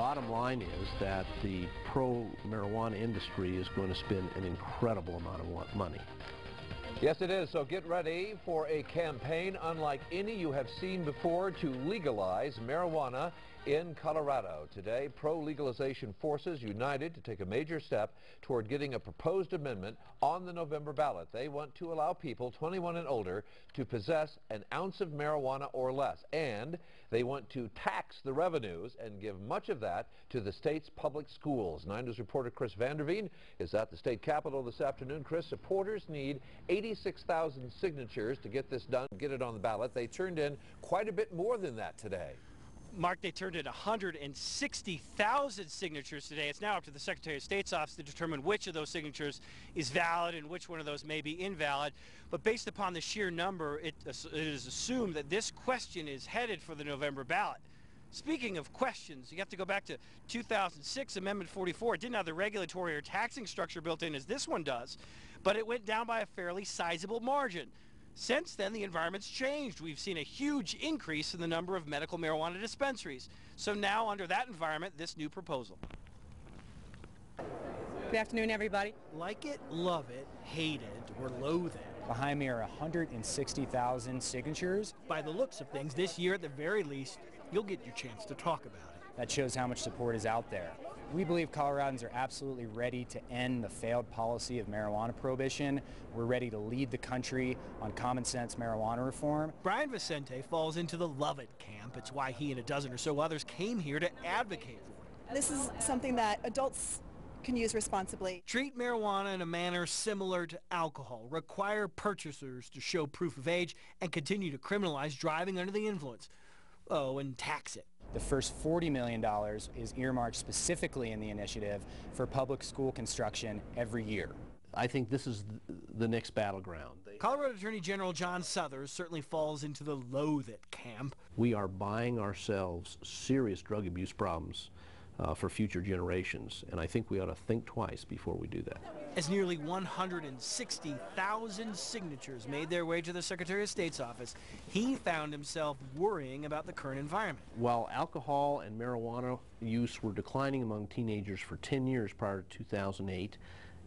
bottom line is that the pro-marijuana industry is going to spend an incredible amount of money. Yes, it is. So get ready for a campaign unlike any you have seen before to legalize marijuana in Colorado. Today, pro-legalization forces united to take a major step toward getting a proposed amendment on the November ballot. They want to allow people 21 and older to possess an ounce of marijuana or less, and they want to tax the revenues and give much of that to the state's public schools. 9 News reporter Chris Vanderveen is at the state capitol this afternoon. Chris, supporters need 86,000 signatures to get this done, get it on the ballot. They turned in quite a bit more than that today. Mark, they turned in 160,000 signatures today. It's now up to the Secretary of State's office to determine which of those signatures is valid and which one of those may be invalid. But based upon the sheer number, it is assumed that this question is headed for the November ballot. Speaking of questions, you have to go back to 2006, Amendment 44. It didn't have the regulatory or taxing structure built in as this one does, but it went down by a fairly sizable margin. Since then, the environment's changed. We've seen a huge increase in the number of medical marijuana dispensaries. So now, under that environment, this new proposal. Good afternoon, everybody. Like it, love it, hate it, or loathe it. Behind me are 160,000 signatures. By the looks of things, this year at the very least, you'll get your chance to talk about it. That shows how much support is out there. We believe Coloradans are absolutely ready to end the failed policy of marijuana prohibition. We're ready to lead the country on common sense marijuana reform. Brian Vicente falls into the love it camp. It's why he and a dozen or so others came here to advocate for it. This is something that adults can use responsibly. Treat marijuana in a manner similar to alcohol. Require purchasers to show proof of age and continue to criminalize driving under the influence. Oh, and tax it. The first $40 million is earmarked specifically in the initiative for public school construction every year. I think this is the next battleground. Colorado Attorney General John Suthers certainly falls into the loathe it camp. We are buying ourselves serious drug abuse problems for future generations, and I think we ought to think twice before we do that. As nearly 160,000 signatures made their way to the Secretary of State's office, he found himself worrying about the current environment. While alcohol and marijuana use were declining among teenagers for 10 years prior to 2008,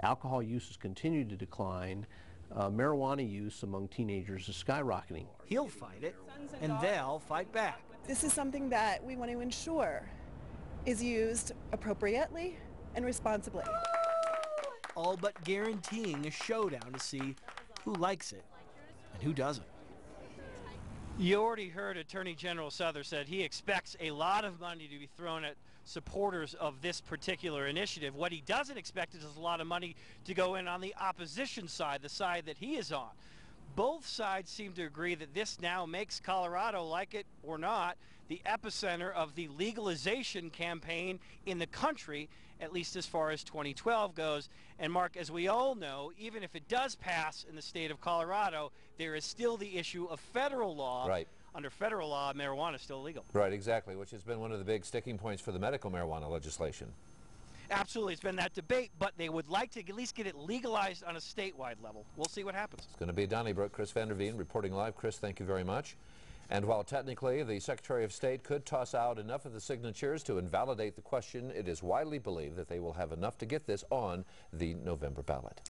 alcohol use has continued to decline. Marijuana use among teenagers is skyrocketing. He'll fight it, and they'll fight back. This is something that we want to ensure is used appropriately and responsibly. All but guaranteeing a showdown to see who likes it and who doesn't. You already heard Attorney General Suthers said he expects a lot of money to be thrown at supporters of this particular initiative. What he doesn't expect is a lot of money to go in on the opposition side, the side that he is on. Both sides seem to agree that this now makes Colorado, like it or not, the epicenter of the legalization campaign in the country, at least as far as 2012 goes. And Mark, as we all know, even if it does pass in the state of Colorado, there is still the issue of federal law. Right. Under federal law, marijuana is still illegal. Right, exactly, which has been one of the big sticking points for the medical marijuana legislation. Absolutely, it's been that debate, but they would like to at least get it legalized on a statewide level. We'll see what happens. It's going to be Donnybrook. Chris Vanderveen reporting live. Chris, thank you very much. And while technically the Secretary of State could toss out enough of the signatures to invalidate the question, it is widely believed that they will have enough to get this on the November ballot.